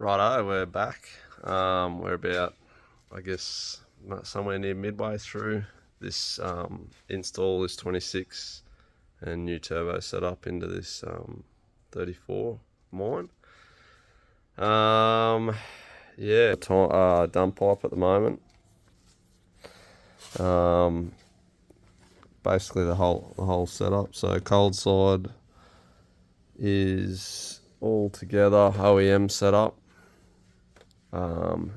Righto, we're back. We're about, I guess, somewhere near midway through this install this 26 and new turbo setup into this 34 mine. Yeah, dump pipe at the moment. Basically the whole setup. So cold side is all together, OEM setup.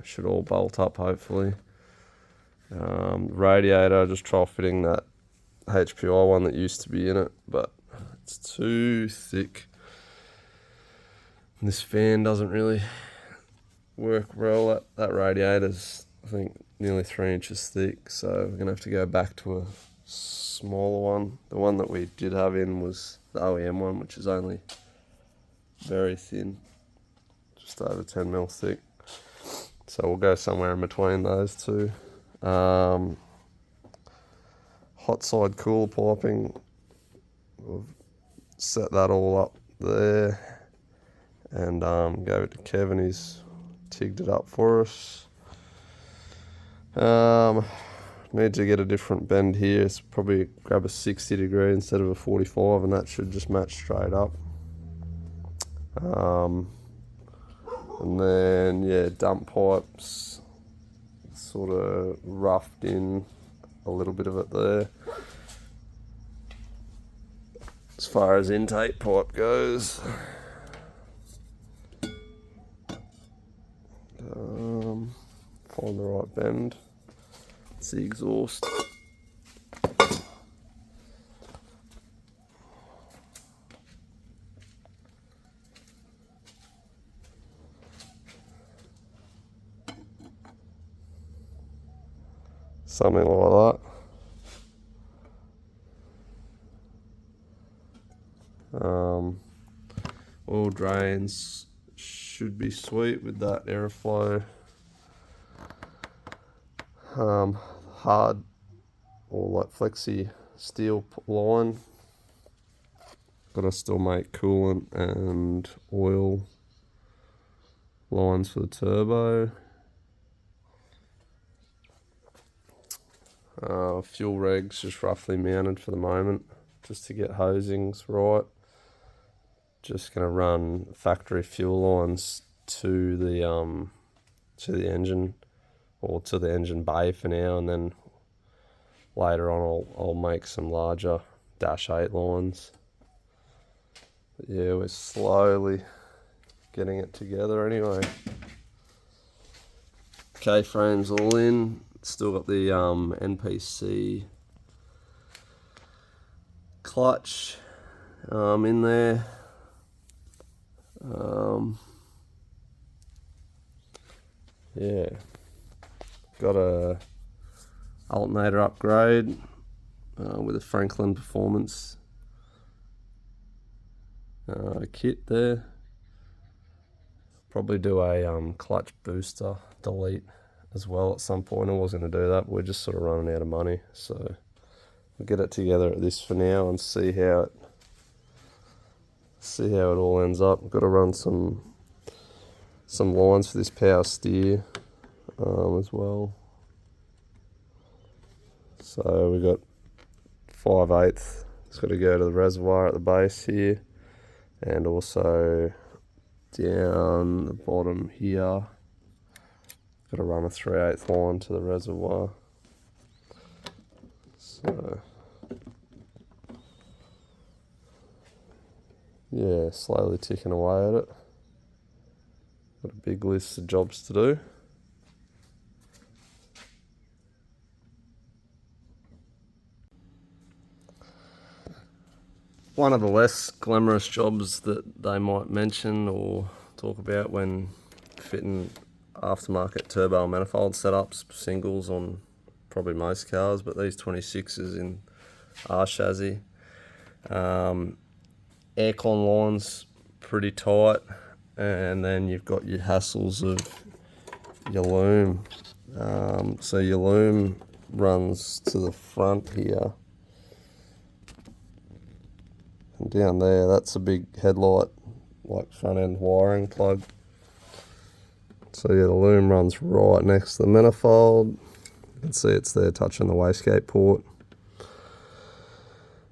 Should all bolt up hopefully. Radiator, just trial fitting that HPI one that used to be in it, but it's too thick. And this fan doesn't really work well. That radiator's, I think, nearly 3 inches thick, so we're gonna have to go back to a smaller one. The one that we did have in was the OEM one, which is only very thin, just over 10 mil thick. So we'll go somewhere in between those two. Hot side cooler piping, we've set that all up there, and gave it to Kevin. He's tigged it up for us. Need to get a different bend here. It's probably grab a 60 degree instead of a 45, and that should just match straight up. And then, yeah, dump pipes, sort of roughed in a little bit of it there. As far as intake pipe goes, find the right bend. It's the exhaust. Something like that. Oil drains should be sweet with that airflow. Hard or like flexi steel line. Got to still make coolant and oil lines for the turbo. Fuel regs just roughly mounted for the moment, just to get hosings right. Just gonna run factory fuel lines to the engine, or to the engine bay for now, and then later on I'll make some larger -8 lines. But yeah, we're slowly getting it together anyway. K-frames all in. Still got the NPC clutch in there. Yeah, got a alternator upgrade with a Franklin Performance kit there. Probably do a clutch booster delete as well at some point. I was going to do that, but we're just sort of running out of money, so we'll get it together at this for now and see how it all ends up. Got to run some lines for this power steer as well. So we got 5/8. It's got to go to the reservoir at the base here, and also down the bottom here. Got to run a 3/8 line to the reservoir. So yeah, slowly ticking away at it. Got a big list of jobs to do. One of the less glamorous jobs that they might mention or talk about when fitting aftermarket turbo manifold setups, singles on probably most cars, but these 26s in R chassis. Aircon lines pretty tight, and then you've got your hassles of your loom. So your loom runs to the front here, and down there, that's a big headlight, like front end wiring plug. So yeah, the loom runs right next to the manifold. You can see it's there touching the wastegate port.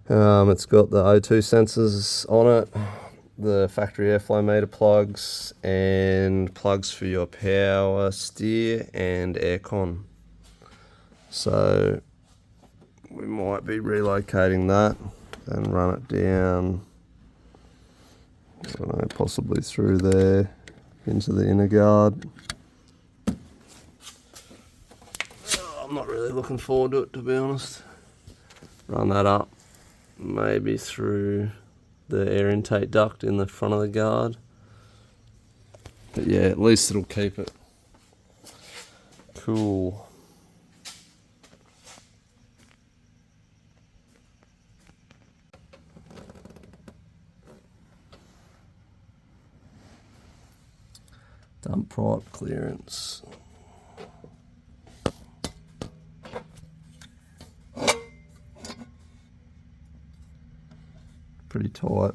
It's got the O2 sensors on it, the factory airflow meter plugs, and plugs for your power steer and aircon. So we might be relocating that and run it down, I don't know, possibly through there into the inner guard. I'm not really looking forward to it, to be honest. Run that up, maybe through the air intake duct in the front of the guard. But yeah, at least it'll keep it cool. Dump pipe clearance. Pretty tight.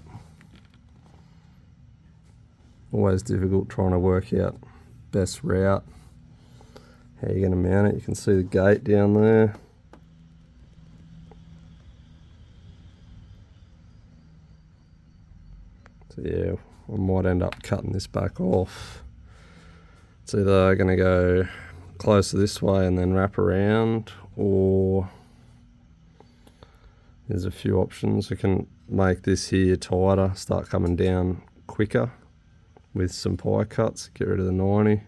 Always difficult trying to work out best route. How you're going to mount it. You can see the gate down there. So yeah, I might end up cutting this back off. It's either going to go closer this way and then wrap around, or there's a few options. I can make this here tighter, start coming down quicker with some pie cuts, get rid of the 90.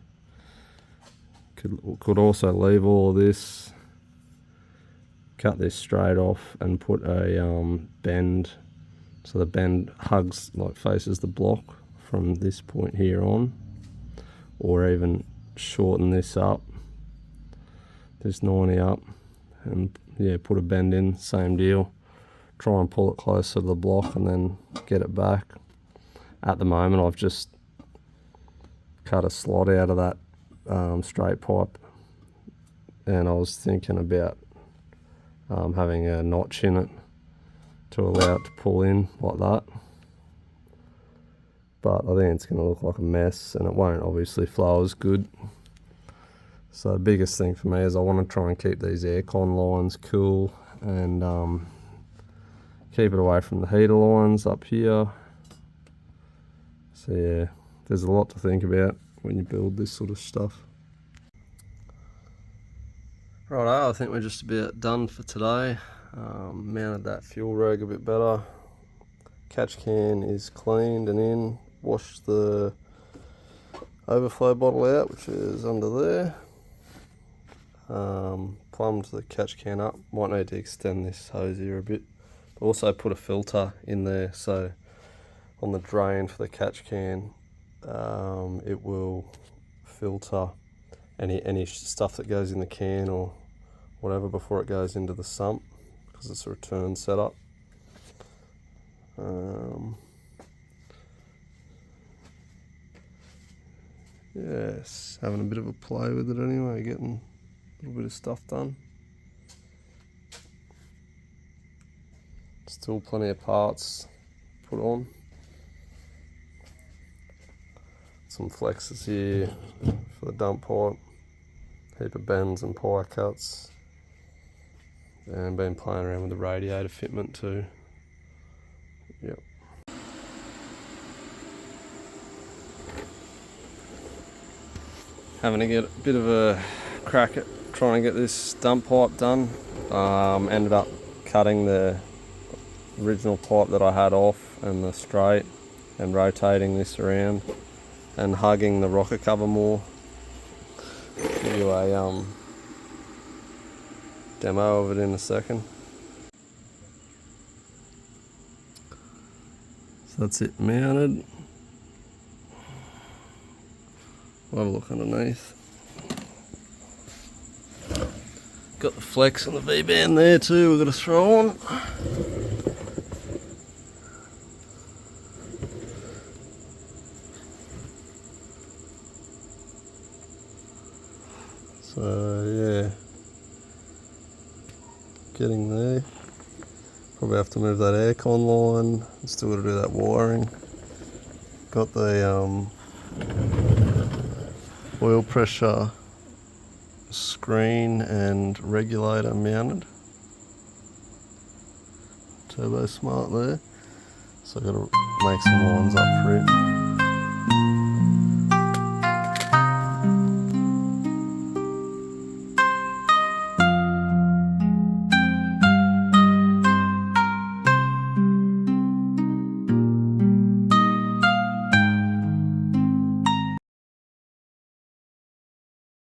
Could also leave all of this, cut this straight off and put a bend, so the bend hugs, like faces the block from this point here on, or even shorten this up, this 90 up, and yeah, put a bend in, same deal. Try and pull it closer to the block and then get it back. At the moment I've just cut a slot out of that straight pipe, and I was thinking about having a notch in it to allow it to pull in like that, but I think it's going to look like a mess and it won't obviously flow as good. So the biggest thing for me is I want to try and keep these aircon lines cool and keep it away from the heater lines up here. So yeah, there's a lot to think about when you build this sort of stuff. Righto, I think we're just about done for today. Mounted that fuel rag a bit better. Catch can is cleaned and in. Washed the overflow bottle out, which is under there. Plumbed the catch can up. Might need to extend this hose here a bit. Also put a filter in there, so on the drain for the catch can, it will filter any stuff that goes in the can or whatever before it goes into the sump, because it's a return setup. Yes, having a bit of a play with it anyway, getting a little bit of stuff done. Still plenty of parts put on. Some flexes here for the dump pipe, heap of bends and pie cuts, and been playing around with the radiator fitment too. Yep. Having to get a bit of a crack at trying to get this dump pipe done. Ended up cutting the original pipe that I had off and the straight, and rotating this around and hugging the rocker cover more. Give you a demo of it in a second. So that's it mounted. We'll have a look underneath. Got the flex and the V-band there too, we've got to throw on. So yeah, getting there. Probably have to move that aircon line. Still got to do that wiring. Got the oil pressure screen and regulator mounted. Turbo Smart there. So I've got to make some lines up for it.